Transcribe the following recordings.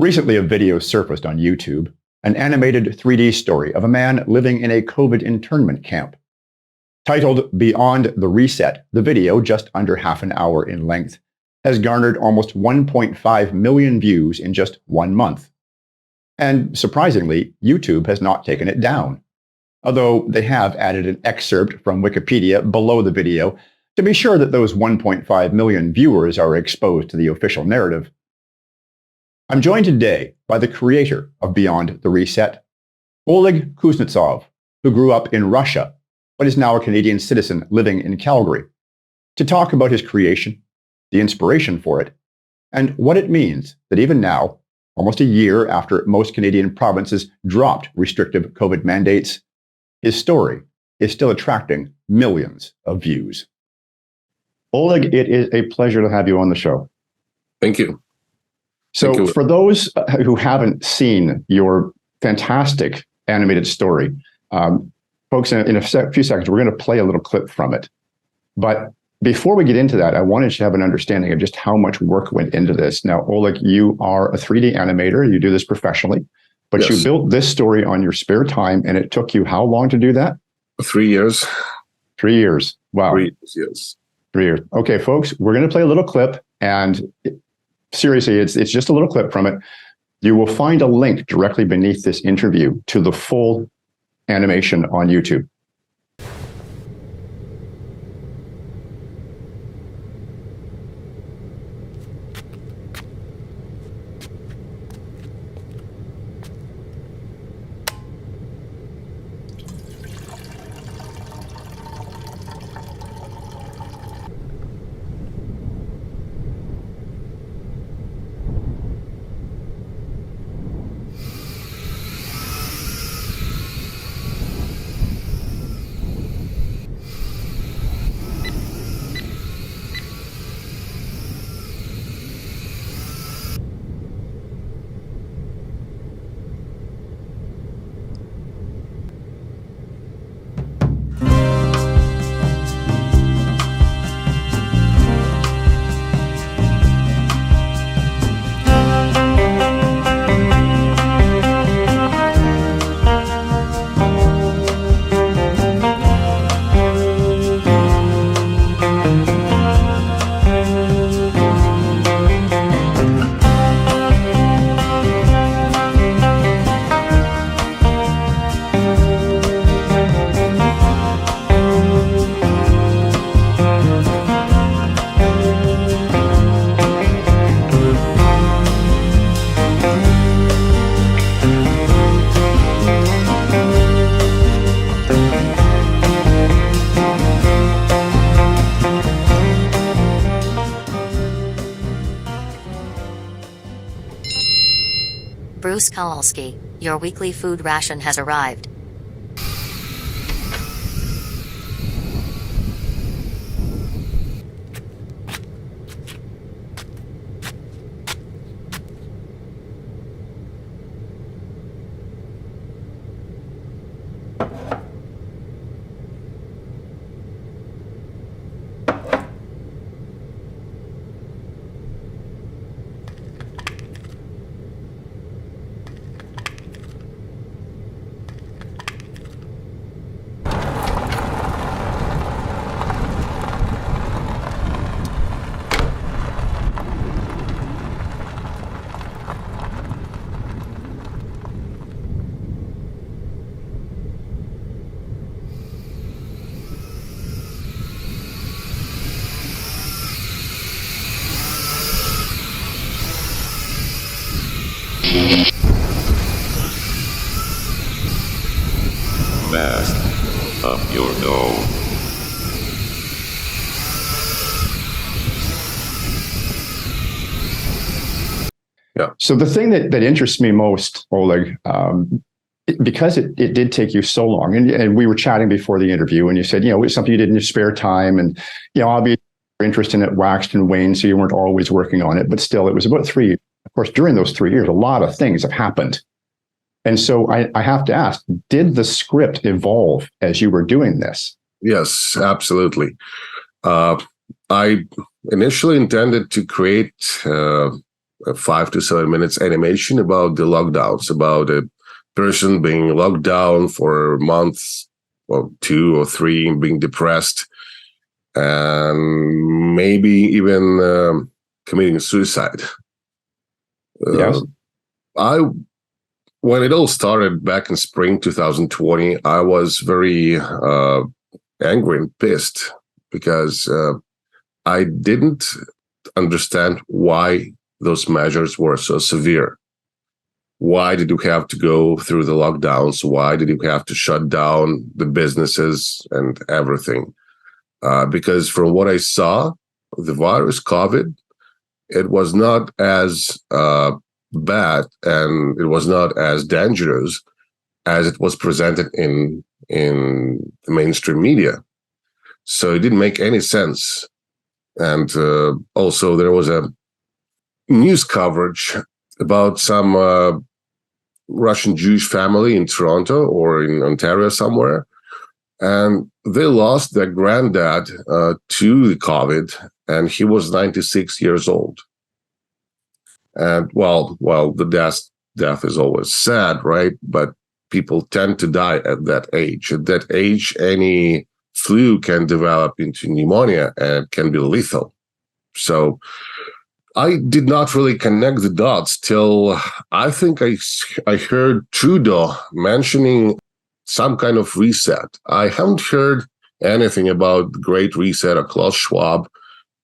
Recently, a video surfaced on YouTube, an animated 3D story of a man living in a COVID internment camp. Titled Beyond the Reset, the video, just under half an hour in length, has garnered almost 1.5 million views in just 1 month. And surprisingly, YouTube has not taken it down, although they have added an excerpt from Wikipedia below the video to be sure that those 1.5 million viewers are exposed to the official narrative. I'm joined today by the creator of Beyond the Reset, Oleg Kuznetsov, who grew up in Russia, but is now a Canadian citizen living in Calgary, to talk about his creation, the inspiration for it, and what it means that even now, almost a year after most Canadian provinces dropped restrictive COVID mandates, his story is still attracting millions of views. Oleg, it is a pleasure to have you on the show. Thank you. So for those who haven't seen your fantastic animated story, folks, in a few seconds, we're going to play a little clip from it. But before we get into that, I wanted you to have an understanding of just how much work went into this. Now, Oleg, you are a 3D animator. You do this professionally, but Yes. You built this story on your spare time, and it took you how long to do that? 3 years. 3 years. Wow. 3 years, yes. 3 years. Okay, folks, we're going to play a little clip, and seriously, it's just a little clip from it. You will find a link directly beneath this interview to the full animation on YouTube. Bruce Kowalski, your weekly food ration has arrived. Mask up your nose. Yeah. So the thing that interests me most, Oleg, because it did take you so long, and we were chatting before the interview, and you said, it's something you did in your spare time, and obviously your interest in it waxed and waned, so you weren't always working on it, but still, it was about 3 years. Of course, during those 3 years, a lot of things have happened. And so I have to ask, did the script evolve as you were doing this? Yes, absolutely. I initially intended to create a 5 to 7 minutes animation about the lockdowns, about a person being locked down for months, or 2 or 3, and being depressed, and maybe even committing suicide. Yes. When it all started back in spring 2020, I was very angry and pissed because I didn't understand why those measures were so severe. Why did you have to go through the lockdowns? Why did you have to shut down the businesses and everything? Because from what I saw, the virus, COVID, it was not as bad and it was not as dangerous as it was presented in the mainstream media. So it didn't make any sense. And also there was a news coverage about some Russian Jewish family in Toronto or in Ontario somewhere. And they lost their granddad to the COVID, and he was 96 years old. And well, the death is always sad, right? But people tend to die at that age. At that age, any flu can develop into pneumonia and can be lethal. So I did not really connect the dots till I think I heard Trudeau mentioning some kind of reset. I haven't heard anything about Great Reset or Klaus Schwab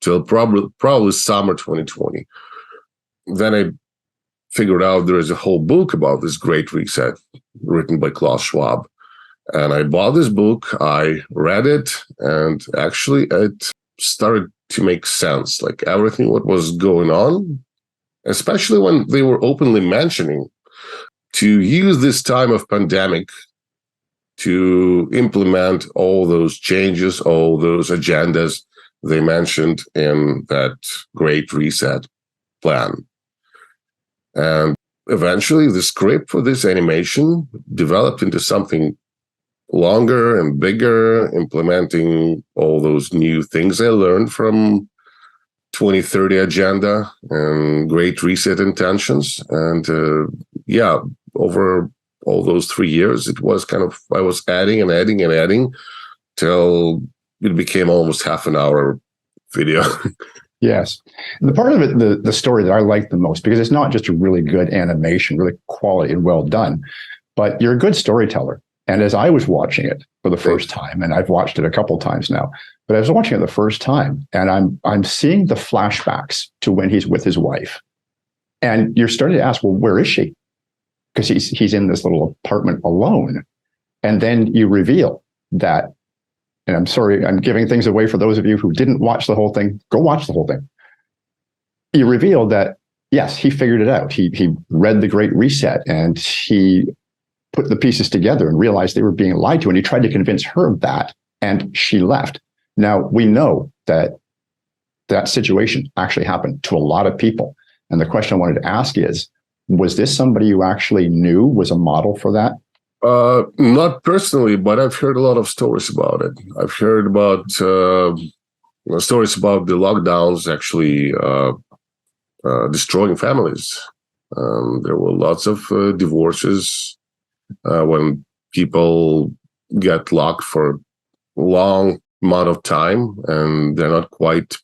till probably summer 2020. Then I figured out there is a whole book about this Great Reset written by Klaus Schwab. And I bought this book, I read it, and actually it started to make sense. Like everything what was going on, especially when they were openly mentioning to use this time of pandemic to implement all those changes, all those agendas they mentioned in that Great Reset plan. And eventually the script for this animation developed into something longer and bigger, implementing all those new things I learned from 2030 agenda and Great Reset intentions. And over all those 3 years, it was kind of, I was adding and adding and adding till it became almost half an hour video. Yes. And the part of it, the story that I like the most, because it's not just a really good animation, really quality and well done, but you're a good storyteller. And as I was watching it for the first time, and I've watched it a couple times now, but I was watching it the first time, and I'm seeing the flashbacks to when he's with his wife. And you're starting to ask, well, where is she? Because he's in this little apartment alone. And then you reveal that, and I'm sorry, I'm giving things away for those of you who didn't watch the whole thing. Go watch the whole thing. You reveal that, yes, he figured it out. He read the Great Reset, and he put the pieces together and realized they were being lied to. And he tried to convince her of that, and she left. Now, we know that that situation actually happened to a lot of people. And the question I wanted to ask is, was this somebody you actually knew was a model for that? Not personally, but I've heard a lot of stories about it. I've heard about stories about the lockdowns actually destroying families. There were lots of divorces when people get locked for a long amount of time and they're not quite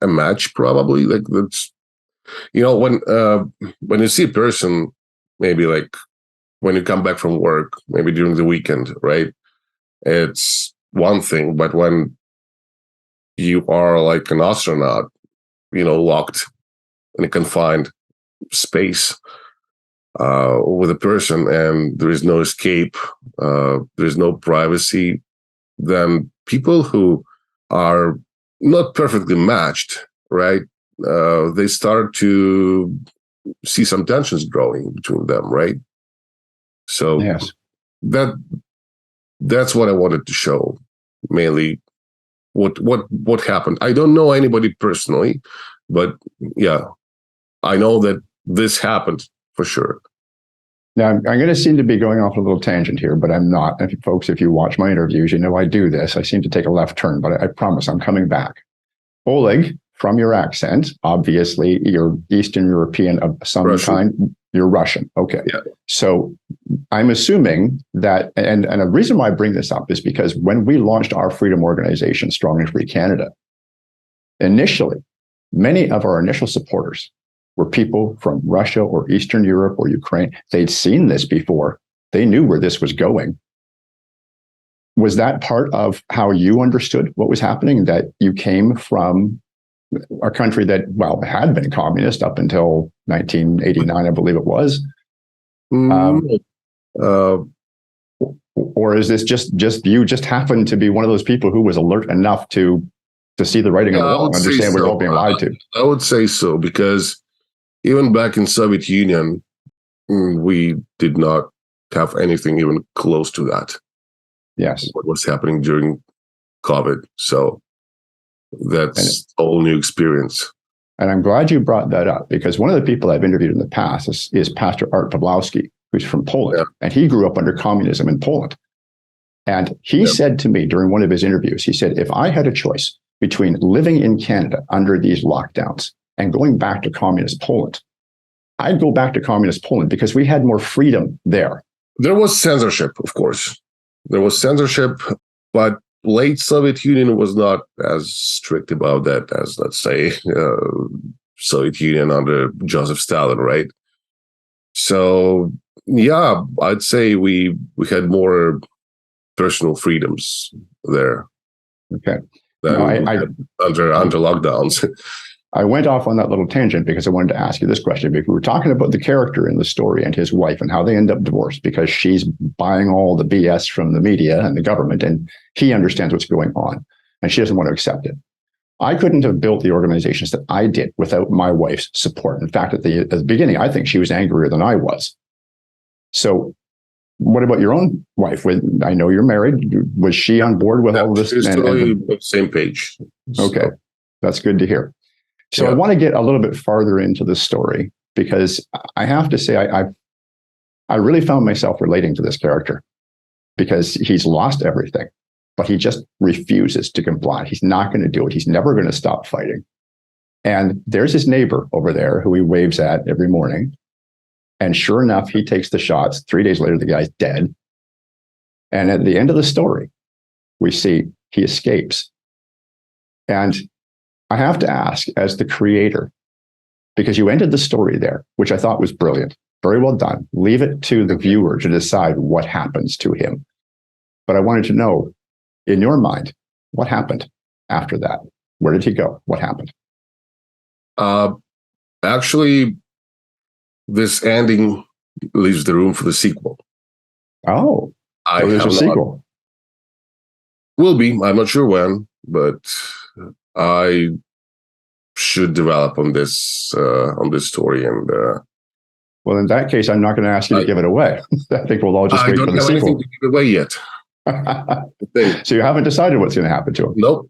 a match, probably. Like that's, when you see a person, maybe like when you come back from work, maybe during the weekend, right? It's one thing, but when you are like an astronaut, locked in a confined space with a person and there is no escape, there is no privacy, then people who are not perfectly matched, right? They start to see some tensions growing between them, right? So yes, that's what I wanted to show, mainly what happened. I don't know anybody personally, but yeah, I know that this happened for sure. Now, I'm going to seem to be going off a little tangent here, but I'm not. If you watch my interviews, you know I do this. I seem to take a left turn, but I promise I'm coming back. Oleg, from your accent, obviously you're Eastern European of some Russian. kind. You're Russian. Okay. Yeah. So I'm assuming that, and the reason why I bring this up is because when we launched our freedom organization, Strong and Free Canada, initially, many of our initial supporters were people from Russia or Eastern Europe or Ukraine. They'd seen this before. They knew where this was going. Was that part of how you understood what was happening, that you came from a country that, well, had been communist up until 1989, I believe it was? Or is this just you just happened to be one of those people who was alert enough to see the writing on the wall, understand we're all being lied to? I would say so, because even back in Soviet Union, we did not have anything even close to that. Yes. What was happening during COVID. So that's a whole new experience. And I'm glad you brought that up, because one of the people I've interviewed in the past is Pastor Art Pawlowski, who's from Poland. Yeah. And he grew up under communism in Poland. And he said to me during one of his interviews, he said, if I had a choice between living in Canada under these lockdowns and going back to communist Poland, I'd go back to communist Poland because we had more freedom there. There was censorship, of course. There was censorship, but late Soviet Union was not as strict about that as, let's say, Soviet Union under Joseph Stalin, right? So, yeah, I'd say we had more personal freedoms there. Okay. Than under lockdowns. I went off on that little tangent because I wanted to ask you this question. Because we were talking about the character in the story and his wife and how they end up divorced because she's buying all the BS from the media and the government, and he understands what's going on and she doesn't want to accept it. I couldn't have built the organizations that I did without my wife's support. In fact, at the beginning, I think she was angrier than I was. So what about your own wife? I know you're married. Was she on board with all of this? She's totally on the same page. Okay, that's good to hear. So I want to get a little bit farther into the story, because I have to say I really found myself relating to this character, because he's lost everything, but he just refuses to comply. He's not going to do it. He's never going to stop fighting. And there's his neighbor over there who he waves at every morning. And sure enough, he takes the shots. 3 days later, the guy's dead. And at the end of the story, we see he escapes. And I have to ask, as the creator, because you ended the story there, which I thought was brilliant, very well done. Leave it to the viewer to decide what happens to him. But I wanted to know, in your mind, what happened after that? Where did he go? What happened? Actually, this ending leaves the room for the sequel. Oh, so there's a sequel. Will be. I'm not sure when, but I should develop on this story. And well, in that case, I'm not going to ask you to give it away. I think we'll all just wait for the sequel. I don't have anything to give it away yet. So you haven't decided what's going to happen to him? Nope.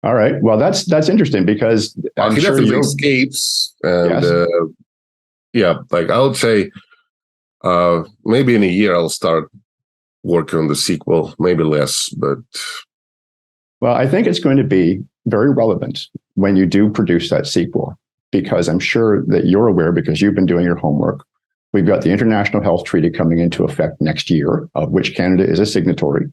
All right. Well, that's interesting, because I'm he sure definitely escapes, and yes. Like I would say, maybe in a year I'll start working on the sequel. Maybe less, but well, I think it's going to be very relevant when you do produce that sequel, because I'm sure that you're aware, because you've been doing your homework. We've got the International Health Treaty coming into effect next year, of which Canada is a signatory.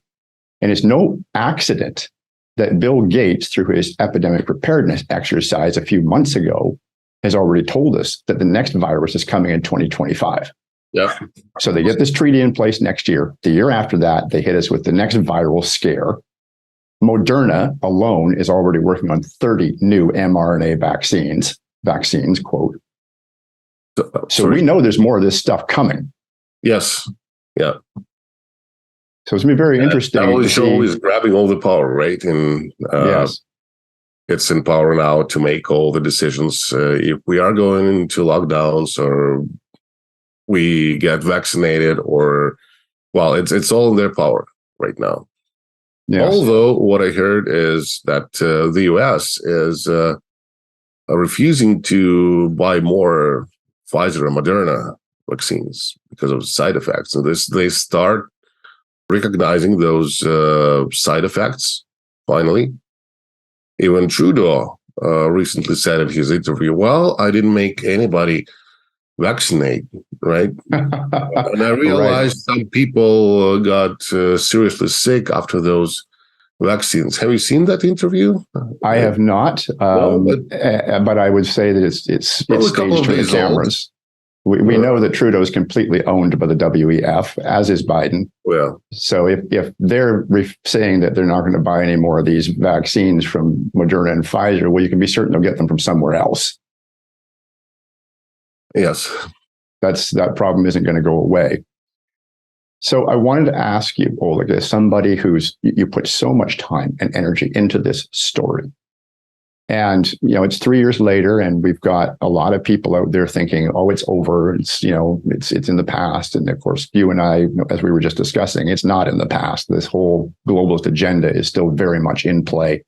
And it's no accident that Bill Gates, through his epidemic preparedness exercise a few months ago, has already told us that the next virus is coming in 2025. Yeah. So they get this treaty in place next year. The year after that, they hit us with the next viral scare. Moderna alone is already working on 30 new mRNA vaccines, quote. So we know there's more of this stuff coming. Yes. Yeah. So it's going to be very interesting. WHO is grabbing all the power, right? And yes. It's in power now to make all the decisions. If we are going into lockdowns, or we get vaccinated, or, well, it's all in their power right now. Yes. Although what I heard is that the US is refusing to buy more Pfizer and Moderna vaccines because of side effects. And they start recognizing those side effects, finally. Even Trudeau recently said in his interview, well, I didn't make anybody vaccinate, right? And I realized some people got seriously sick after those vaccines. Have you seen that interview? I have not, but I would say that it's staged for the cameras. We know that Trudeau is completely owned by the WEF, as is Biden. Well, so if they're saying that they're not going to buy any more of these vaccines from Moderna and Pfizer, well, you can be certain they'll get them from somewhere else. Yes. That problem isn't going to go away. So I wanted to ask you, Oleg, as somebody you put so much time and energy into this story. And, it's 3 years later, and we've got a lot of people out there thinking, oh, it's over. It's in the past. And of course, you and I, as we were just discussing, it's not in the past. This whole globalist agenda is still very much in play.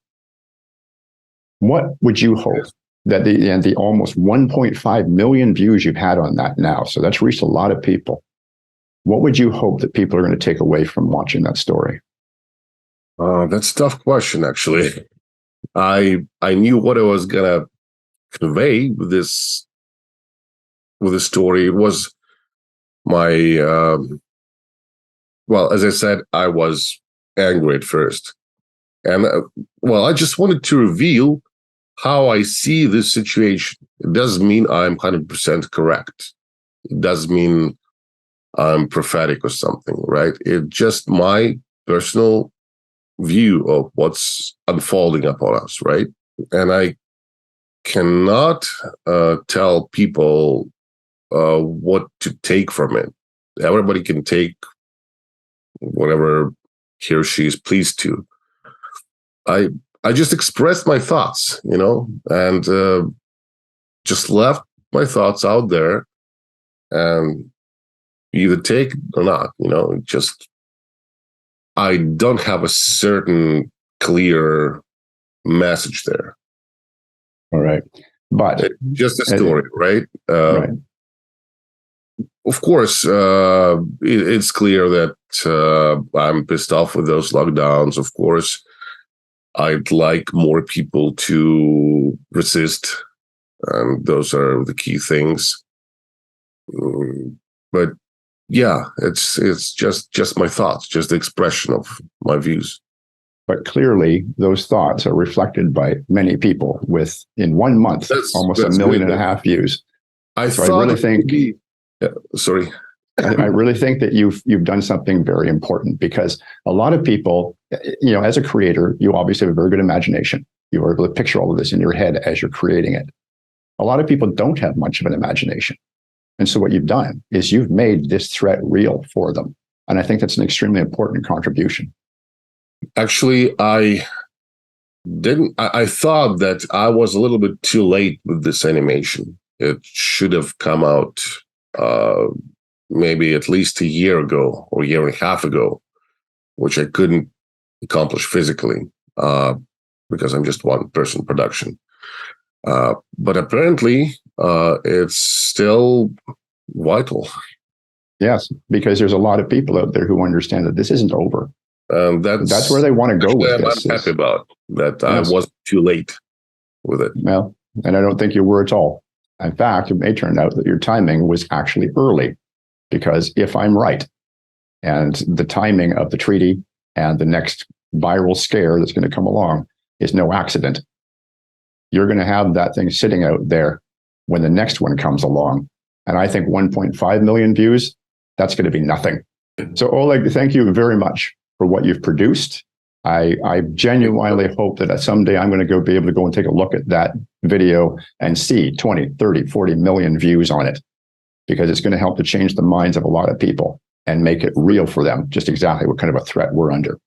What would you hope that the almost 1.5 million views you've had on that now, so that's reached a lot of people. What would you hope that people are going to take away from watching that story? That's a tough question, actually. I knew what I was gonna convey with this story. It was my well, as I said, I was angry at first, and I just wanted to reveal how I see this situation. It doesn't mean I'm 100% correct. It doesn't mean I'm prophetic or something, right? It's just my personal view of what's unfolding upon us, right? And I cannot tell people what to take from it. Everybody can take whatever he or she is pleased to. I just expressed my thoughts, and just left my thoughts out there, and either take or not, just I don't have a certain clear message there. All right. But it's just a story, right? Right. Of course, it's clear that I'm pissed off with those lockdowns. Of course, I'd like more people to resist. And those are the key things. But yeah, it's just my thoughts, just the expression of my views. But clearly, those thoughts are reflected by many people with, in 1 month, almost 1.5 million views. I really think. Sorry. I really think that you've done something very important, because a lot of people, as a creator, you obviously have a very good imagination. You are able to picture all of this in your head as you're creating it. A lot of people don't have much of an imagination. And so what you've done is you've made this threat real for them. And I think that's an extremely important contribution. Actually, I thought that I was a little bit too late with this animation. It should have come out maybe at least a year ago or a year and a half ago, which I couldn't accomplish physically because I'm just one person production. But apparently, it's still vital. Yes, because there's a lot of people out there who understand that this isn't over. That's where they want to go with this. I'm happy about that. Yes. I wasn't too late with it. Well, and I don't think you were at all. In fact, it may turn out that your timing was actually early, because if I'm right, and the timing of the treaty and the next viral scare that's going to come along is no accident, you're going to have that thing sitting out there when the next one comes along. And I think 1.5 million views, that's going to be nothing. So Oleg, thank you very much for what you've produced. I genuinely hope that someday I'm going to be able to go and take a look at that video and see 20, 30, 40 million views on it, because it's going to help to change the minds of a lot of people and make it real for them, just exactly what kind of a threat we're under.